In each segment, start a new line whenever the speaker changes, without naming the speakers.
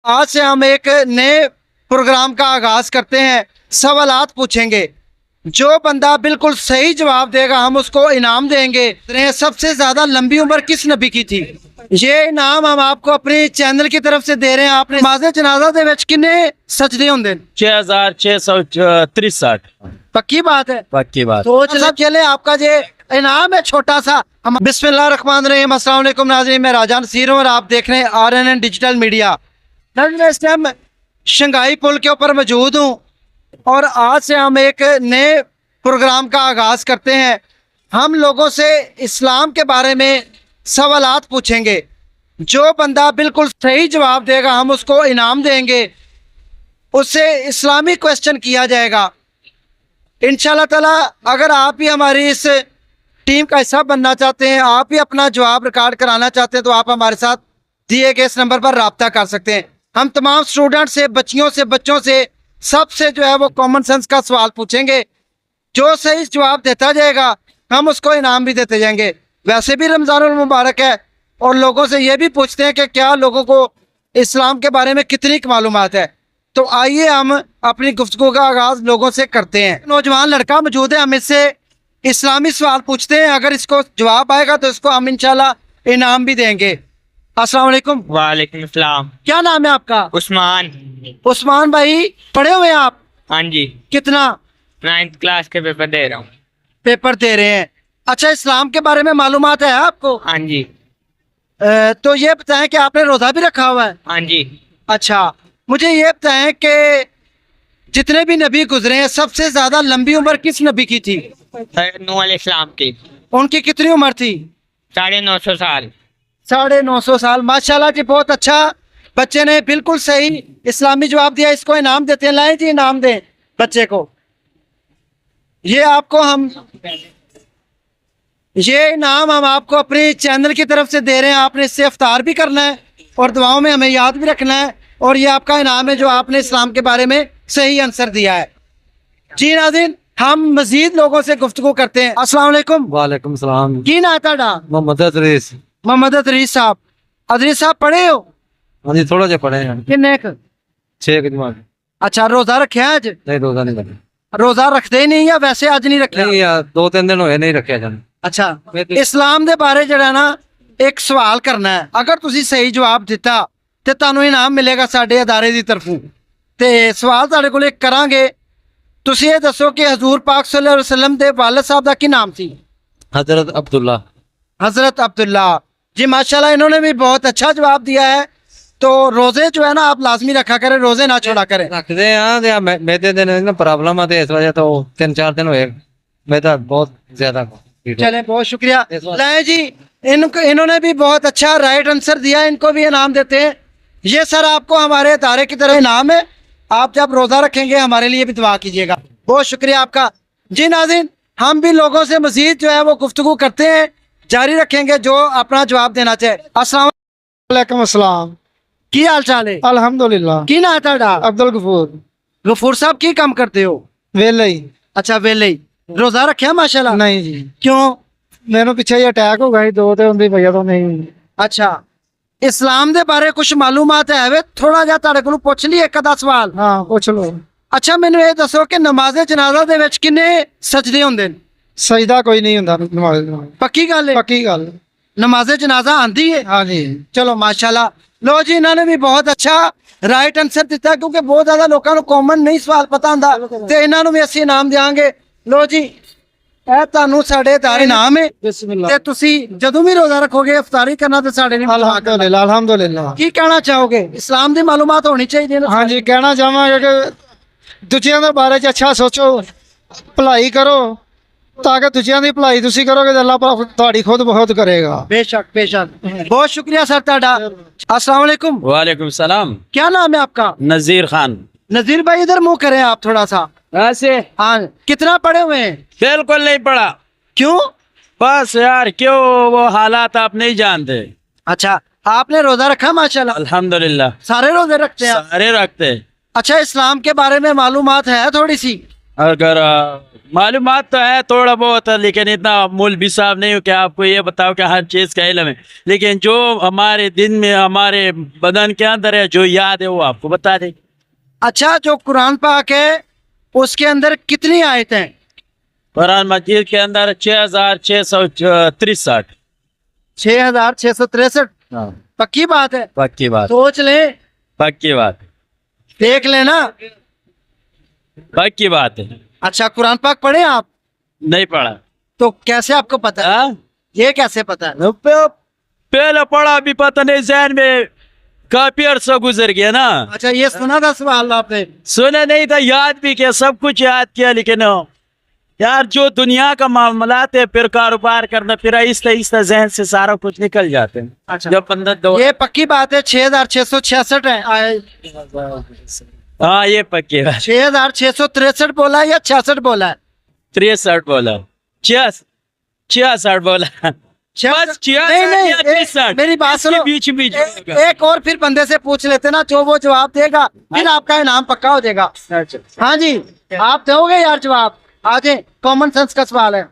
आज से हम एक नए प्रोग्राम का आगाज करते हैं। सवालात पूछेंगे, जो बंदा बिल्कुल सही जवाब देगा हम उसको इनाम देंगे। सबसे ज्यादा लंबी उम्र किस नबी की थी? ये इनाम हम आपको अपने चैनल की तरफ से दे रहे हैं। आपने नमाज़े जनाजा दे विच किन्ने सजदे होंदे?
6663
पक्की बात है?
पक्की बात।
तो सब चले, आपका ये इनाम है छोटा सा। बिस्मिल्लाहिर्रहमानिर्रहीम। अस्सलाम वालेकुम नाज़रीन, मैं राजा नसीर हूं और आप देख रहे हैं RNN डिजिटल मीडिया। मैं इस टाइम शंघाई पुल के ऊपर मौजूद हूं और आज से हम एक नए प्रोग्राम का आगाज करते हैं। हम लोगों से इस्लाम के बारे में सवालात पूछेंगे। जो बंदा बिल्कुल सही जवाब देगा हम उसको इनाम देंगे। उससे इस्लामी क्वेश्चन किया जाएगा इंशाल्लाह ताला। अगर आप भी हमारी इस टीम का हिस्सा बनना चाहते हैं, आप भी अपना जवाब रिकॉर्ड कराना चाहते हैं, तो आप हमारे साथ दिए गए इस नंबर पर रब्ता कर सकते हैं। हम तमाम स्टूडेंट से, बच्चों से सबसे जो है वो कॉमन सेंस का सवाल पूछेंगे। जो सही जवाब देता जाएगा हम उसको इनाम भी देते जाएंगे। वैसे भी रमज़ानुल मुबारक है और लोगों से ये भी पूछते हैं कि क्या लोगों को इस्लाम के बारे में कितनी मालूमात है। तो आइए हम अपनी गुफ्तगू का आगाज लोगों से करते हैं। नौजवान लड़का मौजूद है, हम इससे इस्लामी सवाल पूछते हैं। अगर इसको जवाब आएगा तो इसको हम इंशाल्लाह इनाम भी देंगे। अस्सलाम वालेकुम।
वालेकुम सलाम।
क्या नाम है आपका?
उस्मान।
उस्मान भाई, पढ़े हुए हैं आप?
हाँ जी,
कितना?
9th क्लास के पेपर दे रहा हूँ।
पेपर दे रहे हैं। अच्छा, इस्लाम के बारे में मालूमात है आपको?
हाँ जी।
तो ये बताएं कि आपने रोज़ा भी रखा हुआ है?
हाँ जी।
अच्छा, मुझे ये बताएं कि जितने भी नबी गुजरे हैं सबसे ज्यादा लंबी उम्र किस नबी की थी?
नूह अलैहिस्सलाम की।
उनकी कितनी उम्र थी?
950 साल।
950 साल। माशाल्लाह जी, बहुत अच्छा। बच्चे ने बिल्कुल सही इस्लामी जवाब दिया। इसको इनाम देते हैं। लाएं जी, इनाम दें बच्चे को। ये इनाम हम आपको अपने चैनल की तरफ से दे रहे हैं। आपने इससे इफ्तार भी करना है और दुआओं में हमें याद भी रखना है। और ये आपका इनाम है जो आपने इस्लाम के बारे में सही आंसर दिया है। जी नाज़रीन, हम मजीद लोगों से गुफ्तगू करते हैं। अस्सलाम वालेकुम।
वालेकुम सलाम।
की ना है?
मोहम्मद अदरीस।
मोहम्मद अदरीस साहब। अदरीस साहब पढ़े हो?
हाँ जी, थोड़ा जिहा पढ़े हैं।
किन्ने?
6 के दिमाग।
अच्छा, रोजा रखे आज?
नहीं, रोजा नहीं रखे।
रोजा रखते ही नहीं या वैसे आज नहीं रखे?
नहीं यार, 2-3 दिन होए नहीं रखे जाने।
अच्छा, इस्लाम दे बारे जड़ा ना एक सवाल करना है। अगर तुसी सही जवाब दिता ਤੇ ਤੁਹਾਨੂੰ ਇਨਾਮ ਮਿਲੇਗਾ ਸਾਡੇ ਅਦਾਰੇ ਦੀ ਤਰਫੋਂ। ਤੇ ਸਵਾਲ ਤੁਹਾਡੇ ਕੋਲ ਇੱਕ ਕਰਾਂਗੇ। ਤੁਸੀਂ ਇਹ ਦੱਸੋ ਕਿ ਹਜ਼ੂਰ ਪਾਕ ਸੱਲੱਲਾਹੁ ਅਲੈहि ਵਸੱਲਮ ਦੇ ਵਾਲਿਦ ਸਾਹਿਬ ਦਾ ਕੀ ਨਾਮ ਸੀ?
हजरत अब्दुल्ला।
हजरत अब्दुल्ला जी, माशाल्लाह इन्होंने भी बहुत अच्छा जवाब दिया है। तो रोजे जो है ना आप लाजमी रखा करें, रोजे ना छोड़ा करें।
रखते हैं मेरे दिन ना प्रॉब्लम आती है, इस वजह तो 3-4 दिन हुए मेरा बहुत ज्यादा।
चले, बहुत शुक्रिया। लाए जी, इन्होंने भी बहुत अच्छा राइट आंसर दिया। इनको भी इनाम देते हैं। ये सर आपको हमारे इदारे की तरफ इनाम है। आप जब रोजा रखेंगे हमारे लिए भी दुआ कीजिएगा। बहुत शुक्रिया आपका। जी नाज़रीन, हम भी लोगों से मजीद जो है वो गुफ्तगू करते हैं, जारी रखेंगे जो अपना जवाब देना चाहे। अस्सलाम
वालेकुम अस्सलाम।
की हाल चाल है?
अल्हम्दुलिल्लाह।
की ना है?
अब्दुल गफूर।
गफूर साहब की काम करते हो?
वेले ही।
अच्छा, वेले ही। रोजा रखे माशाल्लाह?
नहीं जी,
क्यों?
मैनू पिछे ही अटैक हो गई 2 ਤੇ ਹੁੰਦੀ ਪਈ तो नहीं।
अच्छा, इस्लाम दे बारे कुछ मालूमात है वे? थोड़ा जिहा ਤੁਹਾਡੇ ਕੋਲੋਂ ਪੁੱਛ ਲਈ ਇੱਕ ਅੱਧਾ ਸਵਾਲ।
हाँ पूछ लो।
अच्छा, ਮੈਨੂੰ ਇਹ ਦੱਸੋ ਕਿ ਨਮਾਜ਼ੇ ਜਨਾਜ਼ਾ ਦੇ ਵਿੱਚ ਕਿੰਨੇ ਸਜਦੇ ਹੁੰਦੇ ਨੇ?
सजदा कोई नहीं ਹੁੰਦਾ नमाज ਦਾ।
ਪੱਕੀ ਗੱਲ ਹੈ?
पक्की गल।
नमाज़े जनाजा आंदी है?
हाँ जी।
चलो माशाल्लाह। लो जी, इन्होंने भी बहुत अच्छा राइट आंसर दिता क्योंकि बहुत ज्यादा लोगों को कॉमन नहीं सवाल पता होंदा ते इन्हां नूं भी ਅਸੀਂ इनाम देंगे। लो जी, ਇਹ ਤੁਹਾਨੂੰ ਸਾਡੇ ਇਦਾਰੇ ਇਨਾਮ ਹੈ
बिस्मिल्लाह।
ਤੇ ਤੁਸੀਂ ਜਦੋਂ ਵੀ ਰੋਜ਼ਾ ਰੱਖੋਗੇ ਇਫਤਾਰੀ ਕਰਨਾ ਤੇ ਸਾਡੇ ਲਈ
अल्हम्दुलिल्लाह अल्हम्दुलिल्लाह।
ਕੀ ਕਹਿਣਾ ਚਾਹੋਗੇ? ਇਸਲਾਮ ਦੀ ਮਾਲੂਮਾਤ ਹੋਣੀ ਚਾਹੀਦੀ ਹੈ ਨਾ।
हाँ जी, कहना चाहांगे कि दूजियां दे बारे च अच्छा सोचो, भलाई करो, ताकि दूजियां दी भलाई तुसी करोगे तो अल्लाह पाक तुहाडी खुद बहुत करेगा।
बेशक बेशक। बहुत शुक्रिया सर ਤੁਹਾਡਾ। अस्सलाम वालेकुम।
वालेकुम सलाम।
क्या नाम है आपका?
नजीर खान।
नजीर भाई, इधर मुंह करें आप थोड़ा सा।
ऐसे
हाँ, कितना पढ़े हुए हैं?
बिल्कुल नहीं पढ़ा।
क्यों?
बस यार, क्यों? वो हालात आप नहीं जानते।
अच्छा, आपने रोजा रखा माशाल्लाह?
अल्हम्दुलिल्लाह।
सारे रोजे रखते हैं आप?
सारे रखते।
अच्छा, इस्लाम के बारे में मालूमात है थोड़ी सी?
अगर मालूमात तो है थोड़ा बहुत, लेकिन इतना मौलवी साहब नहीं हो कि आपको ये बताओ कि हर चीज़ का इल्म है, लेकिन जो हमारे दिन में हमारे बदन के अंदर है, जो याद है वो आपको बता दें।
अच्छा, जो कुरान पाक है उसके अंदर कितनी आयतें हैं?
कुरान मजीद के अंदर 6663।
6663। पक्की बात है?
पक्की बात,
सोच लें,
पक्की बात,
देख लेना।
पक्की बात है।
अच्छा, कुरान पाक पढ़े आप?
नहीं पढ़ा।
तो कैसे आपको पता है?
हाँ?
ये कैसे पता है?
पहले पढ़ा, अभी पता नहीं, जहन में काफी अरसा गुजर गया ना।
अच्छा, ये सुना था सवाल आपने?
सुना नहीं था, याद भी किया, सब कुछ याद किया, लेकिन यार जो दुनिया का मामलात है, फिर कारोबार करना, फिर आहिस्ता आहिस्ता जहन से सारा कुछ निकल जाते हैं।
अच्छा,
जब 15
ये पक्की बात है 6666 है?
हाँ ये पक्की बात।
6663 बोला है या 66 बोला है?
63 बोला, 66 बोला, बस 66
नहीं नहीं,
या 63,
मेरी बात सुनो,
बीच बीच
एक और फिर बंदे से पूछ लेते ना, जो वो जवाब देगा फिर आपका इनाम पक्का हो जाएगा। हाँ जी, आप दोगे यार जवाब? आजे, कॉमन सेंस का सवाल है।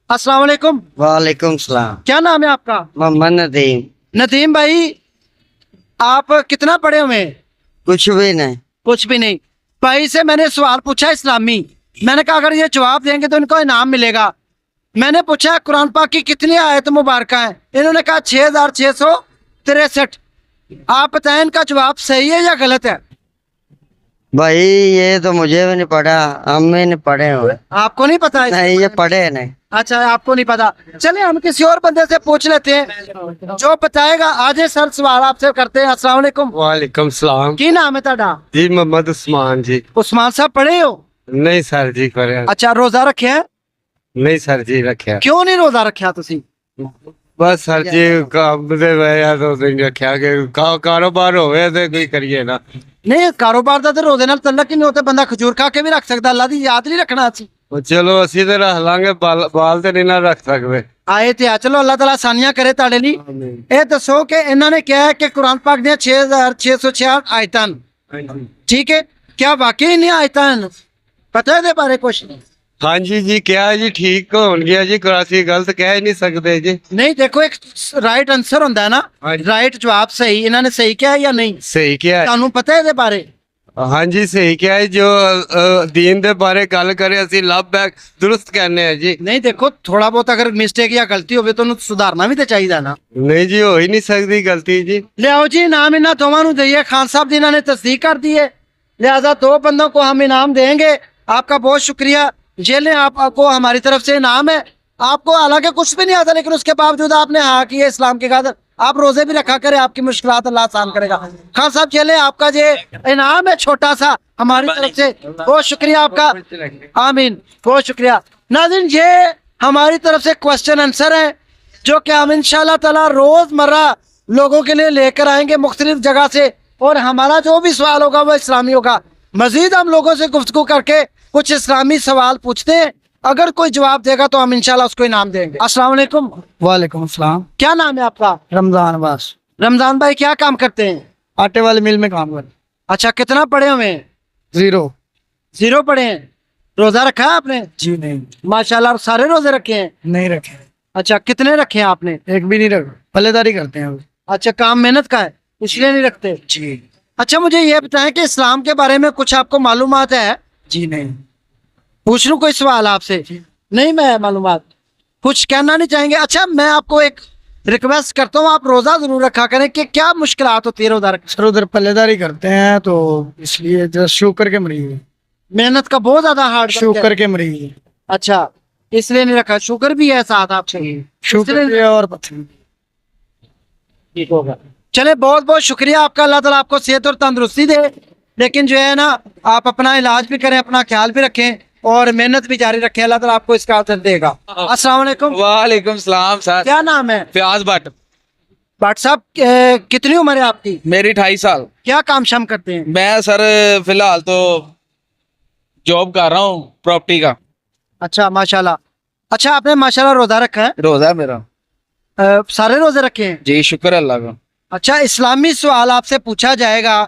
अस्सलाम वालेकुम।
वालेकुम सलाम।
क्या नाम है आपका?
मोहम्मद नदीम।
नदीम भाई, आप कितना पढ़े हुए हैं?
कुछ भी नहीं।
कुछ भी नहीं। भाई से मैंने सवाल पूछा इस्लामी, मैंने कहा अगर ये जवाब देंगे तो इनको इनाम मिलेगा। मैंने पूछा कुरान पाक की कितनी आयत मुबारक हैं, इन्होंने कहा 6663। आप बताएं इनका जवाब सही है या गलत है?
भाई ये तो मुझे भी नहीं पढ़ा, हम भी नहीं पढ़े हुए।
आपको नहीं पता है?
नहीं, ये पढ़े नहीं।
अच्छा, आपको नहीं पता। चलिए हम किसी और बंदे से पूछ लेते हैं जो बताएगा। आज सर सवाल आपसे करते हैं। अस्सलाम वालेकुम।
वालेकुम सलाम
की नाम है ਤੁਹਾਡਾ?
जी, मोहम्मद उस्मान जी।
उस्मान साहब पढ़े हो?
नहीं सर जी, करे
अच्छा, रोजा रखे है?
नहीं सर जी, रखा
क्यों नहीं रोजा रखा तुसी?
बस सर जी काम दे वजह तो नहीं रखा कि कारोबार होवे ते कोई करिए ना।
नहीं, कारोबार ਦਾ ਤੇ ਰੋਜ਼ੇ ਨਾਲ ਤਲਕ ਹੀ ਨਹੀਂ ਹੁੰਦਾ, ਬੰਦਾ ਖਜੂਰ ਖਾ ਕੇ ਵੀ ਰੱਖ ਸਕਦਾ, ਅੱਲਾ ਦੀ ਯਾਦ ਨਹੀਂ ਰੱਖਣਾ ਅਸੀਂ।
ਉਹ ਚਲੋ ਅਸੀਂ ਤੇ ਰੱਖ ਲਾਂਗੇ, ਬਾਲ ਤੇ ਨਹੀਂ ਨਾ ਰੱਖ ਸਕਦੇ।
ਆਏ ਤੇ ਆ, ਚਲੋ ਅੱਲਾ ਤਾਲਾ ਆਸਾਨੀਆਂ ਕਰੇ ਤੁਹਾਡੇ ਲਈ। ਇਹ ਦੱਸੋ ਕਿ ਇਹਨਾਂ ਨੇ ਕਿਹਾ ਹੈ ਕਿ ਕੁਰਾਨ ਪਾਕ ਦੀਆਂ 6666 ਆਇਤਾਂ ਹਨ, ਠੀਕ ਹੈ, क्या वाकई नहीं आयतां ਹਨ? पता है ਇਹਦੇ ਬਾਰੇ ਕੁਝ?
हाँ जी जी, क्या जी ठीक हो गया जी, करासी गलत कह ही नहीं सकते जी।
नहीं, देखो एक राइट आंसर ਹੁੰਦਾ है ना, राइट जवाब सही, ਇਹਨਾਂ ਨੇ सही किया है या नहीं?
सही क्या है?
ਤੁਹਾਨੂੰ ਪਤਾ ਹੈ ਇਹਦੇ ਬਾਰੇ?
हाँ जी सही क्या है, जो दीन दे बारे गल करे ਅਸੀਂ ਲੱਭ ਬੈਕ दुरुस्त कहने हैं जी।
नहीं, देखो थोड़ा बहुत अगर मिस्टेक या गलती होवे तो ਉਹਨੂੰ ਸੁਧਾਰਨਾ ਵੀ ਤੇ ਚਾਹੀਦਾ ਨਾ।
नहीं जी, हो ही नहीं सकती गलती जी।
ਲਿਆਓ ਜੀ, ਇਨਾਮ ਇਹਨਾਂ ਦੋਵਾਂ ਨੂੰ ਦਈਏ। खान साहब जी ने तस्दीक कर दी है, लिहाजा 2 बंदों को हम इनाम देंगे। आपका बहुत शुक्रिया। जेलें आपको हमारी तरफ से इनाम है। आपको हालांकि कुछ भी नहीं आता, लेकिन उसके बावजूद आपने हाँ किया इस्लाम के खातिर। आप रोजे भी रखा करें, आपकी मुश्किलात अल्लाह आसान करेगा। खान साहब जेलें, आपका ये इनाम है छोटा सा हमारी तरफ से, बहुत शुक्रिया आपका। आमीन, बहुत शुक्रिया। नाज़रीन, ये हमारी तरफ से क्वेश्चन आंसर है जो कि हम इंशाल्लाह ताला रोजमर्रा लोगों के लिए लेकर आएंगे मुख्तलिफ जगह से, और हमारा जो भी सवाल होगा वो इस्लामी होगा। मजीद हम लोगों से गुफ्तगू करके कुछ इस्लामी सवाल पूछते हैं, अगर कोई जवाब देगा तो हम इंशाल्लाह उसको इनाम देंगे। अस्सलाम वालेकुम।
वालेकुम अस्सलाम।
क्या नाम है आपका?
रमजान अब्बास।
रमजान भाई, क्या काम करते हैं?
आटे वाली मिल में काम कर।
अच्छा, कितना पढ़े हुए हैं?
0।
0 पढ़े हैं। रोजा रखा है आपने?
जी नहीं।
माशाल्लाह, सारे रोजे रखे हैं?
नहीं रखे।
अच्छा, कितने रखे हैं आपने?
एक भी नहीं रखा, पल्लेदारी करते हैं।
अच्छा, काम मेहनत का है इसलिए नहीं रखते?
जी।
अच्छा, मुझे ये बताएं कि इस्लाम के बारे में कुछ आपको मालूमात है?
जी नहीं।
पूछ लूं कोई सवाल आपसे? नहीं, मैं मालूमात कुछ कहना नहीं चाहेंगे? अच्छा, मैं आपको एक रिक्वेस्ट करता हूँ, आप रोजा जरूर रखा करें। कि क्या मुश्किलात होती है रोजा रखने?
सर उधर पल्लेदारी करते हैं तो इसलिए जो शुक्र के मरीज हैं।
मेहनत का बहुत ज्यादा हार्ड
शुक्र के मरीज हैं।
अच्छा, इसलिए नहीं रखा। शुगर भी है साथ आपसे?
शुक्र के और पत्थर।
ठीक होगा। चले, बहुत बहुत शुक्रिया आपका। अल्लाह ताला आपको सेहत और तंदुरुस्ती दे। लेकिन जो है ना, आप अपना इलाज भी करें, अपना ख्याल भी रखें और मेहनत भी जारी रखें। अल्लाह ताला आपको इसका अजर देगा। अस्सलाम वालेकुम।
वालेकुम सलाम सर।
क्या नाम है?
फयाज भट्ट।
भट्ट साहब, कितनी उम्र है आपकी?
मेरी 28 साल।
क्या काम शाम करते हैं?
मैं सर फिलहाल तो जॉब कर रहा हूँ प्रॉपर्टी का।
अच्छा, माशाल्लाह। अच्छा, आपने माशाल्लाह रोजा रखा है?
रोजा मेरा।
सारे रोजे रखे हैं?
जी, शुक्र अल्लाह का।
अच्छा, इस्लामी सवाल आपसे पूछा जाएगा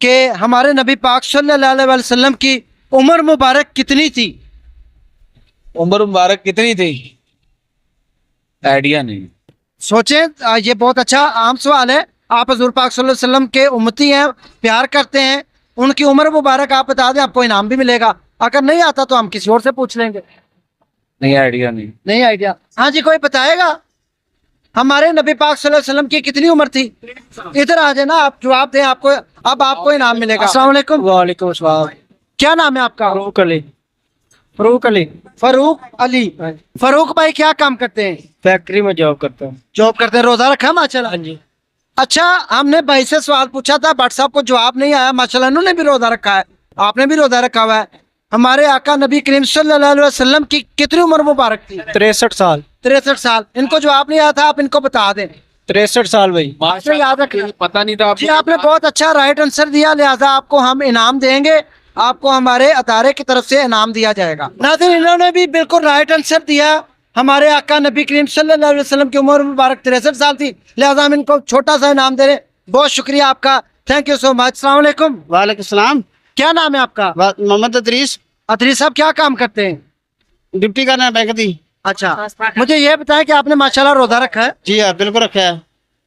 कि हमारे नबी पाक सल्लल्लाहु अलैहि वसल्लम की उम्र मुबारक कितनी थी?
उम्र मुबारक कितनी थी? आइडिया नहीं।
सोचें, ये बहुत अच्छा आम सवाल है। आप हजूर पाक सल्लल्लाहु अलैहि वसल्लम के उम्मती हैं, प्यार करते हैं, उनकी उम्र मुबारक आप बता दें, आपको इनाम भी मिलेगा। अगर नहीं आता तो हम किसी और से पूछ लेंगे।
नहीं, आइडिया नहीं।
नहीं आइडिया? हाँ जी, कोई बताएगा? हमारे नबी पाक सल्लल्लाहु अलैहि वसल्लम की कितनी उम्र थी? इधर आ जाए ना, आप जवाब दें, आपको अब आपको इनाम मिलेगा। अस्सलाम वालेकुम।
वालेकुम अस्सलाम।
क्या नाम है आपका?
फरूक अली। फरूक अली।
फरूक अली। फरूक भाई क्या काम करते हैं?
फैक्ट्री में जॉब करता हूँ।
जॉब करते हैं, रोजा रखा माशाल्लाह?
हाँ जी।
अच्छा, हमने भाई से सवाल पूछा था, बट साहब को जवाब नहीं आया। माशाल्लाह इन्होंने भी रोजा रखा है, आपने भी रोजा रखा हुआ है। हमारे आका नबी करीम सल्लल्लाहु अलैहि वसल्लम की कितनी उम्र मुबारक थी?
63 साल।
63 साल। इनको जवाब नहीं आया था, आप इनको बता दें।
63 साल भाई।
आपने याद रखना।
पता नहीं था
जी,
आपको।
आपने बहुत अच्छा राइट आंसर दिया, लिहाजा आपको हम इनाम देंगे। आपको हमारे अदारे की तरफ से इनाम दिया जाएगा। नाज़रीन, इन्होंने भी बिल्कुल राइट आंसर दिया। हमारे आका नबी करीम सल्लल्लाहु अलैहि वसल्लम की उम्र मुबारक 63 साल थी, लिहाजा हम इनको छोटा सा इनाम दे रहे हैं। बहुत शुक्रिया आपका, थैंक यू सो मच। अस्सलाम वालेकुम।
वालेकुम सलाम।
क्या नाम है आपका?
मोहम्मद अदरीस।
अदरीस साहब क्या काम करते हैं?
डिप्टी करना है बैंक दी।
अच्छा, मुझे ये बताएं कि आपने माशाल्लाह रोजा रखा है?
जी हाँ, बिल्कुल रखा है।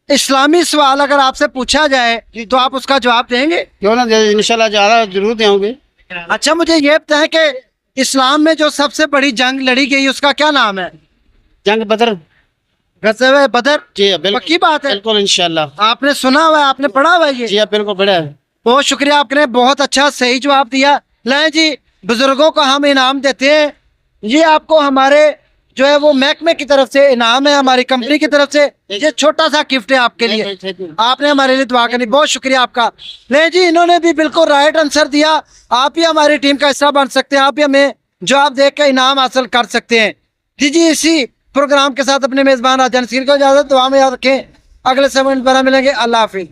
इस्लामी सवाल अगर आपसे पूछा जाए तो आप उसका जवाब देंगे?
क्यों ना दे, इंशाल्लाह ज़्यादा जरूर देंगे।
अच्छा, मुझे ये बताएं कि इस्लाम में जो सबसे बड़ी जंग लड़ी गई उसका क्या नाम है?
जंग बदर।
गज़वे बदर?
जी हाँ, बिल्कुल।
पक्की बात है?
बिल्कुल इंशाल्लाह।
आपने सुना हुआ है, आपने पढ़ा हुआ है ये?
जी हाँ, बिल्कुल बड़ा है।
बहुत शुक्रिया, आपने बहुत अच्छा सही जवाब दिया। लें जी, बुजुर्गों को हम इनाम देते हैं। ये आपको हमारे जो है वो महकमे की तरफ से इनाम है, हमारी कंपनी की तरफ से ये छोटा सा गिफ्ट है आपके लिए। आपने हमारे लिए दुआ करनी, बहुत शुक्रिया आपका। ले जी, इन्होंने भी बिल्कुल राइट आंसर दिया। आप भी हमारी टीम का हिस्सा बन सकते हैं, आप भी हमें जवाब देख कर इनाम हासिल कर सकते हैं। जी, इसी प्रोग्राम के साथ अपने मेजबान राजा नसीर को इजाजत, दुआ में याद रखें। अगले 7 मिनट पर मिलेंगे। अल्लाह हाफिज।